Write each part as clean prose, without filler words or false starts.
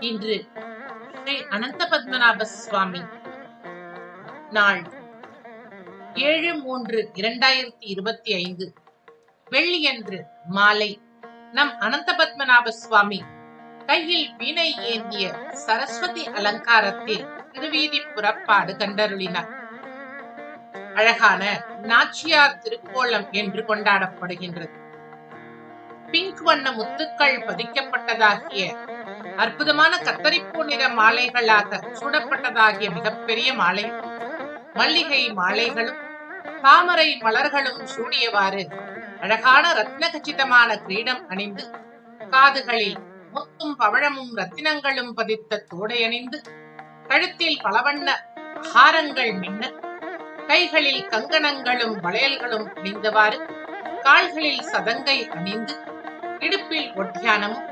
இன்று ஸ்ரீ அனந்த பத்மநாப சுவாமி நாள் 7/3/2025 வெள்ளியன்று மாலை நம் அனந்த பத்மநாப சுவாமி கையில் வீணை ஏந்திய சரஸ்வதி அலங்காரத்தில் திருவீதி புறப்பாடு கண்டருளினார். அழகான நாச்சியார் திருக்கோலம் என்று கொண்டாடப்படுகின்றது. பிங்க் வண்ண முத்துக்கள் பதிக்கப்பட்டதாகிய அற்புதமான கத்தரிப்பூ நிற மாலைகளாக சூடப்பட்டதாகிய மிகப்பெரிய மாலை, மல்லிகை மாலைகளும் தாமரை மலர்களும் சூடியவாறு அழகான ரத்ன கச்சிதமான கிரீடம் அணிந்து, காதுகளில் முத்தும் பவழமும் ரத்தினங்களும் பதித்த தோடை அணிந்து, கழுத்தில் பலவண்ண ஹாரங்கள் மின்ன, கைகளில் கங்கணங்களும் வளையல்களும் அணிந்தவாறு, கால்களில் சதங்கை அணிந்து, இடுப்பில் ஒட்டியானமும்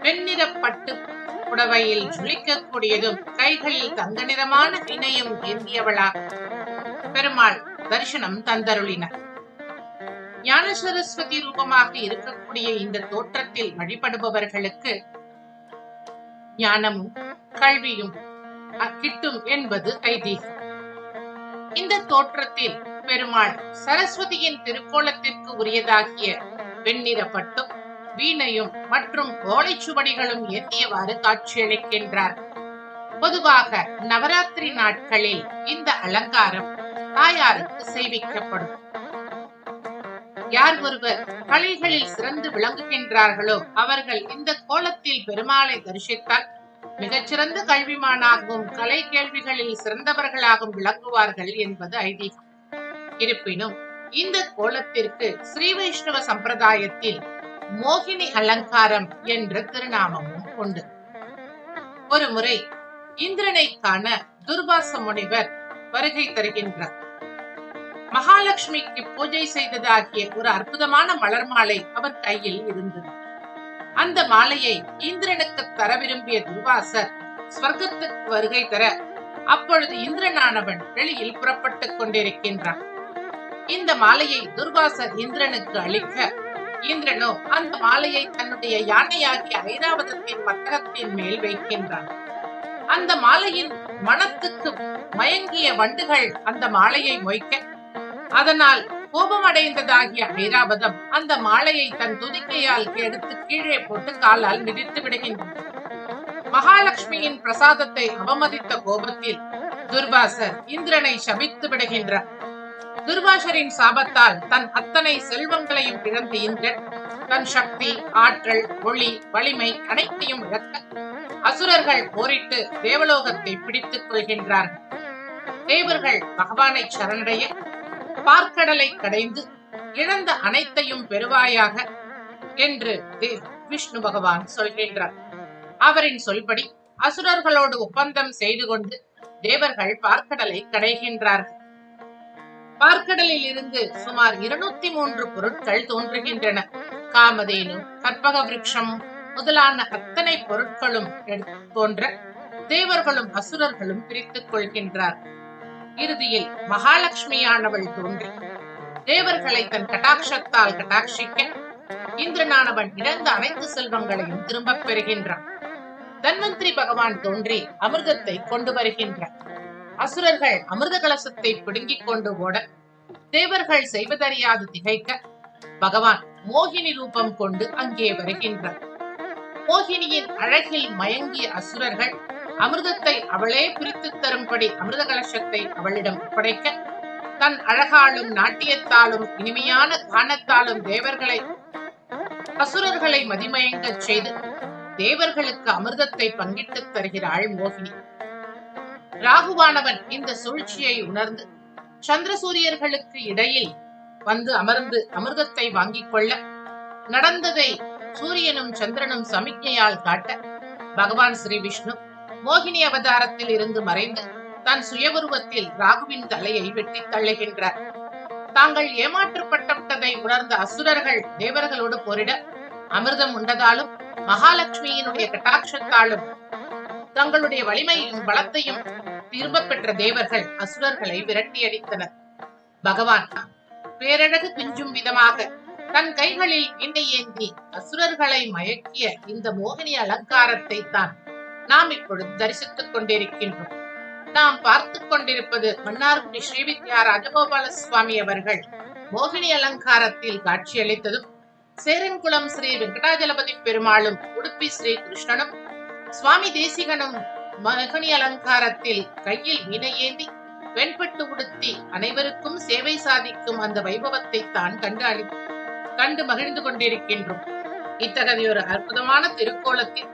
வெண்ணிற பட்டு புடவையில் ஜொலிக்கக்கூடியதும் கைகளில் தங்க நிறமான வீணையும் ஏந்தியவளாக பெருமாள் தரிசனம் தந்தருளினார். ஞான சரஸ்வதி ரூபமாக இருக்கக்கூடிய இந்த தோற்றத்தில் வழிபடுபவர்களுக்கு ஞானமும் கல்வியும் கிட்டும் என்பது ஐதீகம். இந்த தோற்றத்தில் பெருமாள் சரஸ்வதியின் திருக்கோலத்திற்கு உரியதாகிய வெண்ணிற பட்டும் வீணையும் மற்றும் ஓலைச்சுவடிகளும் ஏந்தியவாறு காட்சியளிக்கின்றார். பொதுவாக நவராத்திரி நாட்களில் இந்த அலங்காரம் தாயாருக்கு செய்விக்கப்படும். யார் ஒருவர் கலைகளில் சிறந்து விளங்குகின்றார்களோ அவர்கள் இந்த கோலத்தில் பெருமாளை தரிசித்தால் மிகச்சிறந்த கல்விமானாகவும் கலை கேள்விகளில் சிறந்தவர்களாகவும் விளங்குவார்கள் என்பது ஐதீகம். இருப்பினும் இந்த கோலத்திற்கு ஸ்ரீ வைஷ்ணவ சம்பிரதாயத்தில் மோகினி அலங்காரம் என்ற திருநாமமும் உண்டு. ஒரு முறை இந்திரனை காண துர்வாச முனிவர் வருகை தருகின்றார். மகாலட்சுமிக்கு பூஜை செய்ததாகிய ஒரு அற்புதமான மலர் மாலை அவர் கையில் இருந்தது. அந்த மாலையை இந்திரனுக்கு தர விரும்பிய துர்வாசர் ஸ்வர்க்கத்துக்கு வருகை தர, அப்பொழுது இந்திரனானவன் வெளியில் புறப்பட்டுக் கொண்டிருக்கின்றான். இந்த மாலையை துர்வாசர் இந்திரனுக்கு அளிக்க, இந்திரனோ அந்த மாலையை தன்னுடைய யானையாகிய ஐராவதத்தின் மத்தகத்தின் மேல் வைக்கின்றான். அந்த மாலையின் மனத்துக்கு மயங்கிய வண்டுகள் அந்த மாலையை மொய்க்க, அதனால் கோபமடைந்ததாகிய ஐராவதம் அந்த மாலையை தன் துதிக்கையால் எடுத்து கீழே போட்டு காலால் மிதித்து விடுகின்றான். மகாலட்சுமியின் பிரசாதத்தை அவமதித்த கோபத்தில் துர்வாசர் இந்திரனை சபித்து விடுகின்றார். துர்வாசரின் சாபத்தால் தன் அத்தனை செல்வங்களையும் இழந்த இந்திரன் தன் சக்தி, ஆற்றல், ஒளி, வலிமை அனைத்தையும் இழக்க அசுரர்கள் போரிட்டு தேவலோகத்தை பிடித்துக் கொள்கின்றார்கள். தேவர்கள் பகவானை சரணடைய பார்க்கடலை கடைந்து இழந்த அனைத்தையும் பெறுவாயாக என்று விஷ்ணு பகவான் சொல்கின்றார். அவரின் சொல்படி அசுரர்களோடு ஒப்பந்தம் செய்து கொண்டு தேவர்கள் பார்க்கடலை கடைகின்றார்கள். பார்க்கடலில் இருந்து சுமார் 203 பொருட்கள் தோன்றுகின்றன. காமதேனு, கற்பக விருட்சம் முதலான அத்தனை பொருட்களும் தோன்ற தேவர்களும் அசுரர்களும் பிரித்துக் கொள்கின்றார். இறுதியில் மகாலட்சுமியானவள் தோன்றி தேவர்களை தன் கட்டாட்சத்தால் கட்டாட்சிக்க, இந்திரனானவன் இழந்த அனைத்து செல்வங்களையும் திரும்பப் பெறுகின்றான். தன்வந்திரி பகவான் தோன்றி அமிர்தத்தை கொண்டு வருகின்றார். அசுரர்கள் அமிர்த கலசத்தை பிடுங்கிக் கொண்டு ஓட, தேவர்கள் செய்வதறியாது திகைக்க, பகவான் மோகினி ரூபம் கொண்டு அங்கே வருகின்றார். மோகினியின் அழகில் மயங்கிய அசுரர்கள் அமிர்தத்தை அவளே பிரித்து தரும்படி அமிர்த கலசத்தை அவளிடம் ஒப்படைக்க, தன் அழகாலும் நாட்டியத்தாலும் இனிமையான கானத்தாலும் அசுரர்களை மதிமயங்க செய்து தேவர்களுக்கு அமிர்தத்தை பங்கிட்டு தருகிறாள் மோகினி. ராகுவானவன் இந்த சூழ்ச்சியை உணர்ந்து சந்திரசூரியர்களுக்கு இடையில் வந்து அமர்ந்து அமிர்தத்தை வாங்கிக் கொள்ள, நடந்ததை சூரியனும் சந்திரனும் சமிக்ஞையால் காட்ட, பகவான் ஸ்ரீ விஷ்ணு மோகினி அவதாரத்தில் இருந்து மறைந்து தன் சுயவுருவத்தில் ராகுவின் தலையை வெட்டி தள்ளுகின்றார். தாங்கள் ஏமாற்றப்பட்டதை உணர்ந்த அசுரர்கள் தேவர்களோடு போரிட, அமிர்தம் உண்டதாலும் மகாலட்சுமியினுடைய கட்டாட்சத்தாலும் தங்களுடைய வலிமையும் பலத்தையும் திரும்ப பெற்ற தேவர்கள் அசுரர்களை விரட்டி அடித்தனர். பகவான் பேரழகு பிஞ்சும் விதமாக தன் கைகளில் விண்ணை ஏந்தி அசுரர்களை மயக்கிய இந்த மோகினி அலங்காரத்தை தான் நாம் இப்பொழுது தரிசித்துக் கொண்டிருக்கின்றோம். நாம் பார்த்துக் கொண்டிருப்பது மன்னார்குடி ஸ்ரீவித்யா ராஜகோபால சுவாமி அவர்கள் மோகினி அலங்காரத்தில் காட்சியளித்ததும், சேரன்குளம் ஸ்ரீ வெங்கடாஜலபதி பெருமாளும் உடுப்பி ஸ்ரீ கிருஷ்ணனும் சுவாமி தேசிகனும் மோகினி அலங்காரத்தில் கையில் வீணையேந்தி வெண்பட்டு உடுத்தி அனைவருக்கும் சேவை சாதிக்கும் அந்த வைபவத்தை தான் கண்டு மகிழ்ந்து கொண்டிருக்கின்றோம். இத்தகைய ஒரு அற்புதமான திருக்கோலத்தில்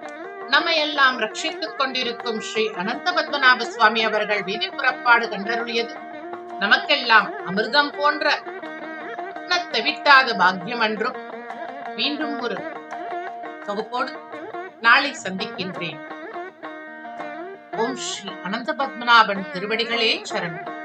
நம்மை எல்லாம் ரட்சித்துக் கொண்டிருக்கும் ஸ்ரீ அனந்த பத்மநாப சுவாமி அவர்கள் வீதி புறப்பாடு கண்டருளியது நமக்கெல்லாம் அமிர்தம் போன்ற தவிட்டாத பாக்கியம் என்றும். மீண்டும் ஒரு தொகுப்போடு நாளை சந்திக்கின்றேன். ஓம் ஸ்ரீ அனந்த பத்மநாபன் திருவடிகளே சரணம்.